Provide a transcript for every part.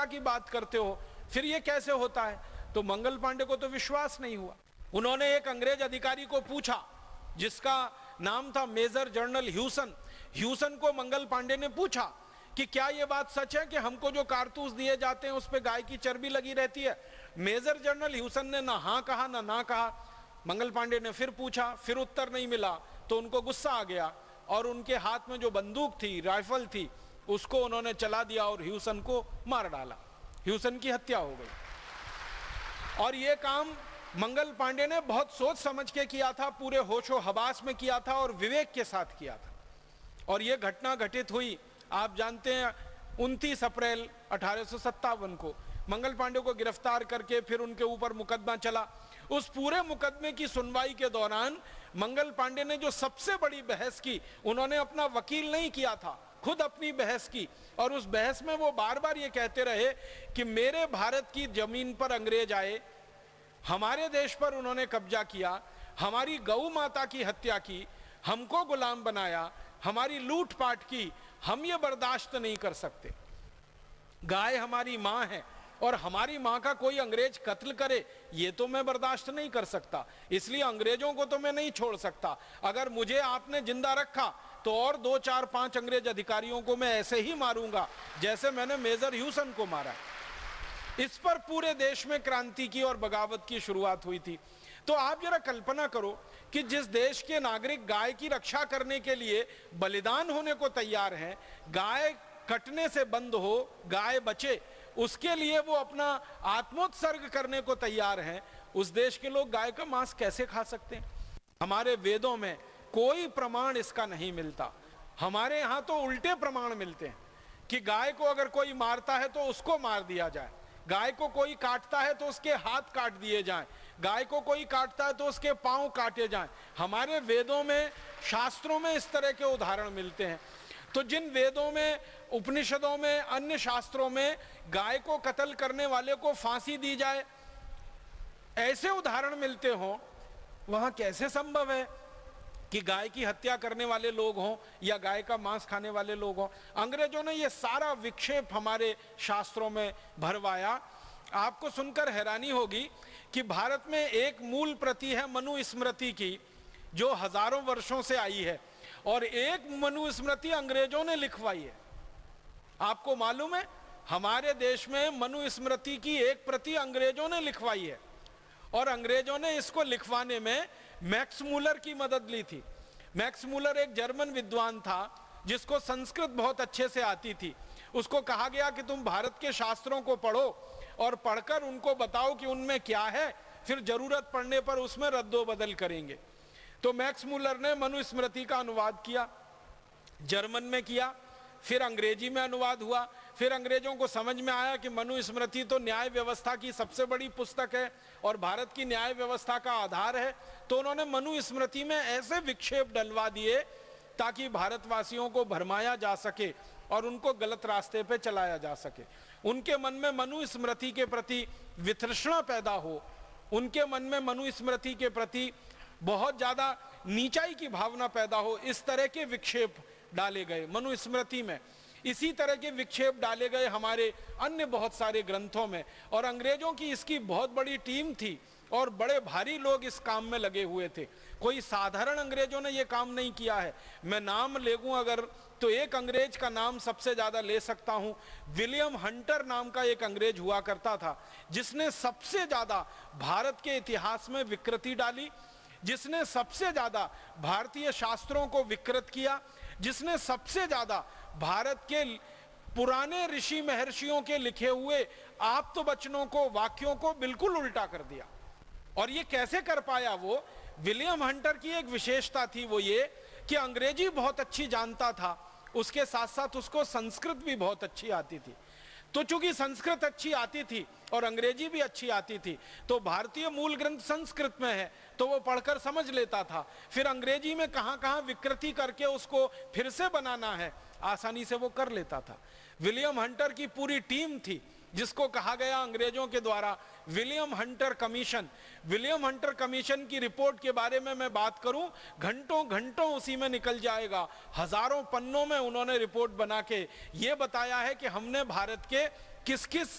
की बात करते हो, फिर ये कैसे होता है? तो मंगल पांडे को तो विश्वास नहीं हुआ। उन्होंने एक अंग्रेज अधिकारी को पूछा जिसका नाम था मेजर जनरल ह्यूसन। ह्यूसन को मंगल पांडे ने पूछा कि क्या यह बात सच है कि हमको जो कारतूस दिए जाते हैं उस पे गाय की चर्बी लगी रहती है? मेजर जनरल ह्यूसन ने ना हाँ कहा ना कहा। मंगल पांडे ने फिर पूछा, फिर उत्तर नहीं मिला, तो उनको गुस्सा आ गया और उनके हाथ में जो बंदूक थी, राइफल थी, उसको उन्होंने चला दिया और ह्यूसन को मार डाला। ह्यूसन की हत्या हो गई। और यह काम मंगल पांडे ने बहुत सोच समझ के किया था, पूरे होशो हवास में किया था और विवेक के साथ किया था। और यह घटना घटित हुई, आप जानते हैं, 29 अप्रैल 1857 को मंगल पांडे को गिरफ्तार करके फिर उनके ऊपर मुकदमा चला। उस पूरे मुकदमे की सुनवाई के दौरान मंगल पांडे ने जो सबसे बड़ी बहस की, उन्होंने अपना वकील नहीं किया था, खुद अपनी बहस की। और उस बहस में वो बार बार ये कहते रहे कि मेरे भारत की जमीन पर अंग्रेज आए, हमारे देश पर उन्होंने कब्जा किया, हमारी गौ माता की हत्या की, हमको गुलाम बनाया, हमारी लूटपाट की, हम ये बर्दाश्त नहीं कर सकते। गाय हमारी मां है और हमारी मां का कोई अंग्रेज कत्ल करे, ये तो मैं बर्दाश्त नहीं कर सकता, इसलिए अंग्रेजों को तो मैं नहीं छोड़ सकता। अगर मुझे आपने जिंदा रखा तो और 2, 4, 5 अंग्रेज अधिकारियों को मैं ऐसे ही मारूंगा जैसे मैंने मेजर ह्यूसन को मारा। इस पर पूरे देश में क्रांति की और बगावत की शुरुआत हुई थी। तो आप जरा कल्पना करो कि जिस देश के नागरिक गाय की रक्षा करने के लिए बलिदान होने को तैयार हैं, गाय कटने से बंद हो, गाय बचे, उसके लिए वो अपना आत्मोत्सर्ग करने को तैयार हैं, उस देश के लोग गाय का मांस कैसे खा सकते हैं? हमारे वेदों में कोई प्रमाण इसका नहीं मिलता। हमारे यहां तो उल्टे प्रमाण मिलते हैं कि गाय को अगर कोई मारता है तो उसको मार दिया जाए, गाय को कोई काटता है तो उसके हाथ काट दिए जाएं, गाय को कोई काटता है तो उसके पांव काटे जाएं। हमारे वेदों में, शास्त्रों में इस तरह के उदाहरण मिलते हैं। तो जिन वेदों में, उपनिषदों में, अन्य शास्त्रों में गाय को कत्ल करने वाले को फांसी दी जाए, ऐसे उदाहरण मिलते हों, वहां कैसे संभव है कि गाय की हत्या करने वाले लोग हों या गाय का मांस खाने वाले लोग हों? अंग्रेजों ने यह सारा विक्षेप हमारे शास्त्रों में भरवाया। आपको सुनकर हैरानी होगी कि भारत में एक मूल प्रति है मनुस्मृति की, जो हजारों वर्षों से आई है, और एक मनुस्मृति अंग्रेजों ने लिखवाई है। आपको मालूम है, हमारे देश में मनुस्मृति की एक प्रति अंग्रेजों ने लिखवाई है, और अंग्रेजों ने इसको लिखवाने में मैक्स मूलर की मदद ली थी। मैक्स मूलर एक जर्मन विद्वान था जिसको संस्कृत बहुत अच्छे से आती थी। उसको कहा गया कि तुम भारत के शास्त्रों को पढ़ो और पढ़कर उनको बताओ कि उनमें क्या है, फिर जरूरत पड़ने पर उसमें रद्दो बदल करेंगे। तो मैक्स मूलर ने मनुस्मृति का अनुवाद किया, जर्मन में किया, फिर अंग्रेजी में अनुवाद हुआ। फिर अंग्रेजों को समझ में आया कि मनुस्मृति तो न्याय व्यवस्था की सबसे बड़ी पुस्तक है और भारत की न्याय व्यवस्था का आधार है। तो उन्होंने मनुस्मृति में ऐसे विक्षेप डलवा दिए ताकि भारतवासियों को भरमाया जा सके और उनको गलत रास्ते पे चलाया जा सके। उनके मन में मनुस्मृति के प्रति वितृष्णा पैदा हो, उनके मन में मनुस्मृति के प्रति बहुत ज्यादा नीचाई की भावना पैदा हो, इस तरह के विक्षेप डाले गए मनुस्मृति में। इसी तरह के विक्षेप डाले गए हमारे अन्य बहुत सारे ग्रंथों में, और अंग्रेजों की इसकी बहुत बड़ी टीम थी और बड़े भारी लोग इस काम में लगे हुए थे। कोई साधारण अंग्रेजों ने यह काम नहीं किया है। मैं नाम ले लूं अगर, तो एक अंग्रेज का नाम सबसे ज्यादा ले सकता हूं। विलियम हंटर नाम का एक अंग्रेज हुआ करता था, जिसने सबसे ज्यादा भारत के इतिहास में विकृति डाली, जिसने सबसे ज्यादा भारतीय शास्त्रों को विकृत किया, जिसने सबसे ज्यादा भारत के पुराने ऋषि महर्षियों के लिखे हुए आप्तवचनों को, वाक्यों को बिल्कुल उल्टा कर दिया। और ये कैसे कर पाया? वो विलियम हंटर की एक विशेषता थी, वो ये कि अंग्रेजी बहुत अच्छी जानता था, उसके साथ साथ उसको संस्कृत भी बहुत अच्छी आती थी। तो चूंकि संस्कृत अच्छी आती थी और अंग्रेजी भी अच्छी आती थी, तो भारतीय मूल ग्रंथ संस्कृत में है तो वो पढ़कर समझ लेता था। फिर अंग्रेजी में कहां कहां विकृति करके उसको फिर से बनाना है, आसानी से वो कर लेता था। विलियम हंटर की पूरी टीम थी, जिसको कहा गया अंग्रेजों के द्वारा William Hunter commission. William Hunter commission की रिपोर्ट के बारे में मैं बात करूं, घंटों घंटों उसी में निकल जाएगा। हजारों पन्नों में उन्होंने रिपोर्ट बना के ये बताया है कि हमने भारत के किस किस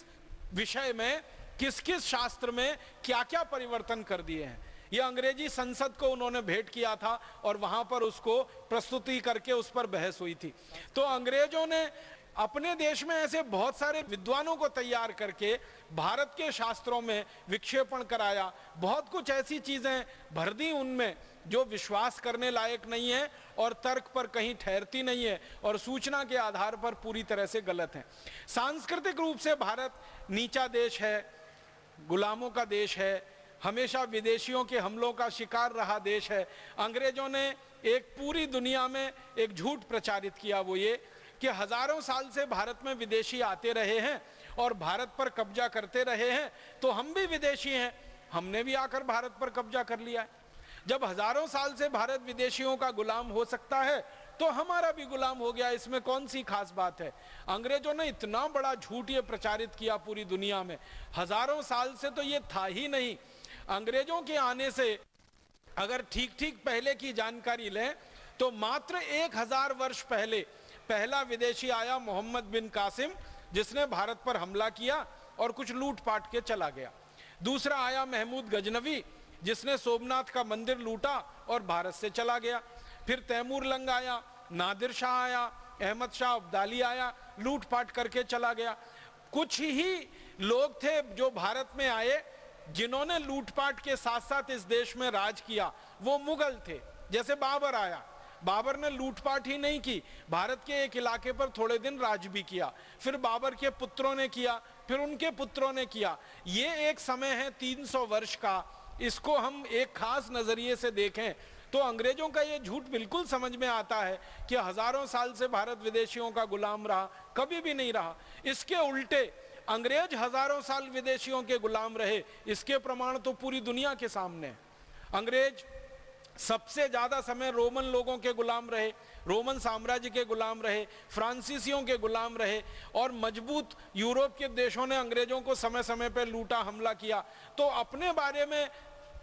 विषय में, किस किस शास्त्र में क्या क्या परिवर्तन कर दिए हैं। ये अंग्रेजी संसद को उन्होंने भेंट किया था और वहां पर उसको प्रस्तुति करके उस पर बहस हुई थी। तो अंग्रेजों ने अपने देश में ऐसे बहुत सारे विद्वानों को तैयार करके भारत के शास्त्रों में विक्षेपण कराया, बहुत कुछ ऐसी चीजें भर दी उनमें जो विश्वास करने लायक नहीं है और तर्क पर कहीं ठहरती नहीं है और सूचना के आधार पर पूरी तरह से गलत है। सांस्कृतिक रूप से भारत नीचा देश है, गुलामों का देश है, हमेशा विदेशियों के हमलों का शिकार रहा देश है। अंग्रेजों ने एक पूरी दुनिया में एक झूठ प्रचारित किया, वो ये कि हजारों साल से भारत में विदेशी आते रहे हैं और भारत पर कब्जा करते रहे हैं, तो हम भी विदेशी हैं, हमने भी आकर भारत पर कब्जा कर लिया है। जब हजारों साल से भारत विदेशियों का गुलाम हो सकता है तो हमारा भी गुलाम हो गया, इसमें कौन सी खास बात है। अंग्रेजों ने इतना बड़ा झूठ ये प्रचारित किया पूरी दुनिया में, हजारों साल से तो ये था ही नहीं। अंग्रेजों के आने से अगर ठीक ठीक पहले की जानकारी लें तो मात्र 1000 वर्ष पहले पहला विदेशी आया, मोहम्मद बिन कासिम, जिसने भारत पर हमला किया और कुछ लूट पाट के चला गया। दूसरा आया महमूद गजनवी, जिसने सोमनाथ का मंदिर लूटा और भारत से चला गया। फिर तैमूर लंग आया, नादिर शाह आया, अहमद शाह अब्दाली आया, लूट पाट करके चला गया। कुछ ही लोग थे जो भारत में आए जिन्होंने लूटपाट के साथ साथ इस देश में राज किया, वो मुगल थे। जैसे बाबर आया, बाबर ने लूटपाट ही नहीं की, भारत के एक इलाके पर थोड़े दिन राज भी किया, फिर बाबर के पुत्रों ने किया, फिर उनके पुत्रों ने किया। ये एक समय है 300 वर्ष का, इसको हम एक खास नजरिए से देखें तो अंग्रेजों का ये झूठ बिल्कुल समझ में आता है कि हजारों साल से भारत विदेशियों का गुलाम रहा, कभी भी नहीं रहा। इसके उल्टे अंग्रेज हजारों साल विदेशियों के गुलाम रहे, इसके प्रमाण तो पूरी दुनिया के सामने है। अंग्रेज सबसे ज्यादा समय रोमन लोगों के गुलाम रहे, रोमन साम्राज्य के गुलाम रहे, फ्रांसीसियों के गुलाम रहे और मजबूत यूरोप के देशों ने अंग्रेजों को समय समय पर लूटा, हमला किया। तो अपने बारे में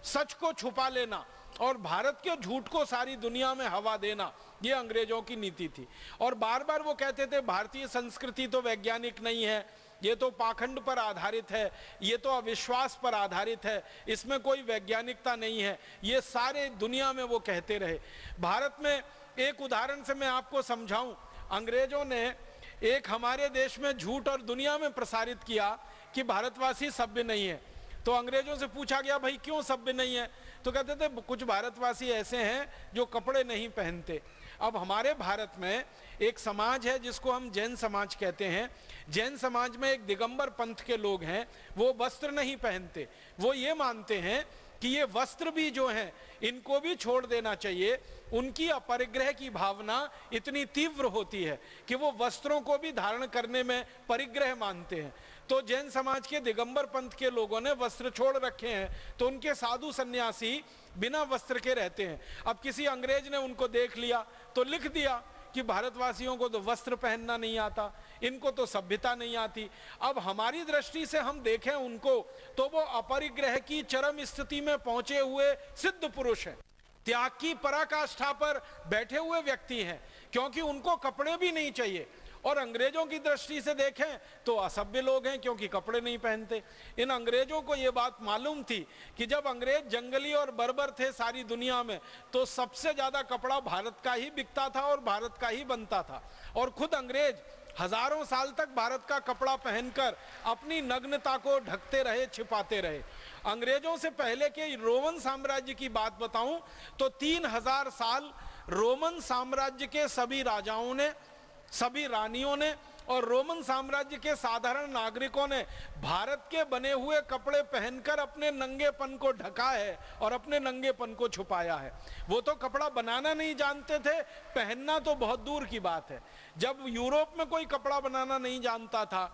सच को छुपा लेना और भारत के झूठ को सारी दुनिया में हवा देना, ये अंग्रेजों की नीति थी। और बार बार वो कहते थे भारतीय संस्कृति तो वैज्ञानिक नहीं है, ये तो पाखंड पर आधारित है, ये तो अविश्वास पर आधारित है, इसमें कोई वैज्ञानिकता नहीं है, ये सारे दुनिया में वो कहते रहे। भारत में एक उदाहरण से मैं आपको समझाऊं, अंग्रेजों ने एक हमारे देश में झूठ और दुनिया में प्रसारित किया कि भारतवासी सभ्य नहीं है। तो अंग्रेजों से पूछा गया भाई क्यों सभ्य नहीं है, तो कहते थे कुछ भारतवासी ऐसे हैं जो कपड़े नहीं पहनते। अब हमारे भारत में एक समाज है जिसको हम जैन समाज कहते हैं। जैन समाज में एक दिगंबर पंथ के लोग हैं, वो वस्त्र नहीं पहनते। वो ये मानते हैं कि ये वस्त्र भी जो हैं इनको भी छोड़ देना चाहिए। उनकी अपरिग्रह की भावना इतनी तीव्र होती है कि वो वस्त्रों को भी धारण करने में परिग्रह मानते हैं। तो जैन समाज के दिगंबर पंथ के लोगों ने वस्त्र छोड़ रखे हैं, तो उनके साधु सन्यासी बिना वस्त्र के रहते हैं। अब किसी अंग्रेज ने उनको देख लिया तो लिख दिया कि भारतवासियों को तो वस्त्र पहनना नहीं आता, इनको तो सभ्यता नहीं आती। अब हमारी दृष्टि से हम देखें उनको तो वो अपरिग्रह की चरम स्थिति में पहुंचे हुए सिद्ध पुरुष हैं, त्याग की पराकाष्ठा पर बैठे हुए व्यक्ति हैं, क्योंकि उनको कपड़े भी नहीं चाहिए। और अंग्रेजों की दृष्टि से देखें तो असभ्य लोग हैं क्योंकि कपड़े नहीं पहनते। इन अंग्रेजों को यह बात मालूम थी कि जब अंग्रेज जंगली और बर्बर थे सारी दुनिया में, तो सबसे ज्यादा कपड़ा भारत का ही बिकता था और भारत का ही बनता था। और खुद अंग्रेज हजारों साल तक भारत का कपड़ा पहनकर अपनी नग्नता को ढकते रहे, छिपाते रहे। अंग्रेजों से पहले के रोमन साम्राज्य की बात बताऊं तो 3000 साल रोमन साम्राज्य के सभी राजाओं ने, सभी रानियों ने और रोमन साम्राज्य के साधारण नागरिकों ने भारत के बने हुए कपड़े पहनकर अपने नंगेपन को ढका है और अपने नंगेपन को छुपाया है। वो तो कपड़ा बनाना नहीं जानते थे, पहनना तो बहुत दूर की बात है। जब यूरोप में कोई कपड़ा बनाना नहीं जानता था,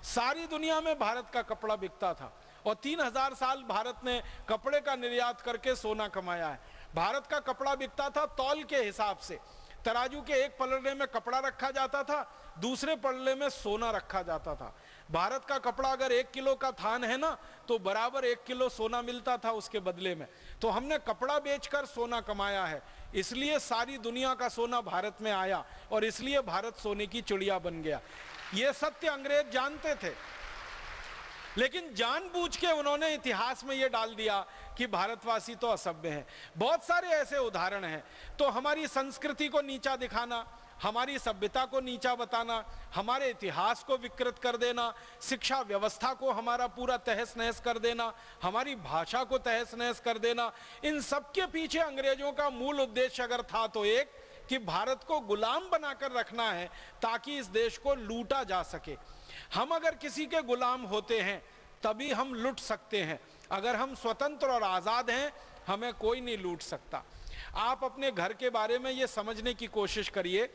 सारी दुनिया में भारत का कपड़ा बिकता था और 3000 साल भारत ने कपड़े का निर्यात करके सोना कमाया है। भारत का कपड़ा बिकता था तौल के हिसाब से। तराजू के एक पलड़े में कपड़ा रखा जाता था, दूसरे पलड़े में सोना रखा जाता था। भारत का कपड़ा अगर 1 किलो का थान है ना, तो बराबर 1 किलो सोना मिलता था उसके बदले में। तो हमने कपड़ा बेचकर सोना कमाया है, इसलिए सारी दुनिया का सोना भारत में आया और इसलिए भारत सोने की चिड़िया बन गया। ये सत्य अंग्रेज जानते थे लेकिन जानबूझ के उन्होंने इतिहास में यह डाल दिया कि भारतवासी तो असभ्य हैं। बहुत सारे ऐसे उदाहरण हैं। तो हमारी संस्कृति को नीचा दिखाना, हमारी सभ्यता को नीचा बताना, हमारे इतिहास को विकृत कर देना, शिक्षा व्यवस्था को हमारा पूरा तहस नहस कर देना, हमारी भाषा को तहस नहस कर देना, इन सब के पीछे अंग्रेजों का मूल उद्देश्य अगर था तो एक कि भारत को गुलाम बनाकर रखना है ताकि इस देश को लूटा जा सके। हम अगर किसी के गुलाम होते हैं तभी हम लूट सकते हैं। अगर हम स्वतंत्र और आजाद हैं हमें कोई नहीं लूट सकता। आप अपने घर के बारे में ये समझने की कोशिश करिए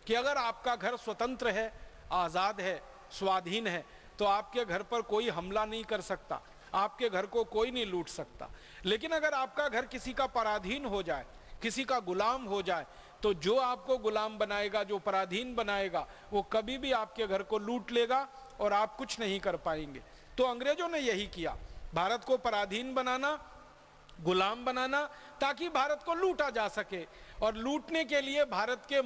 कि अगर आपका घर स्वतंत्र है, आजाद है, स्वाधीन है, तो आपके घर पर कोई हमला नहीं कर सकता, आपके घर को कोई नहीं लूट सकता। लेकिन अगर आपका घर किसी का पराधीन हो जाए, किसी का गुलाम हो जाए, तो जो आपको गुलाम बनाएगा, जो पराधीन बनाएगा, वो कभी भी आपके घर को लूट लेगा और आप कुछ नहीं कर पाएंगे। तो अंग्रेजों ने यही किया, भारत को पराधीन बनाना, गुलाम बनाना, ताकि भारत को लूटा जा सके। और लूटने के लिए भारत के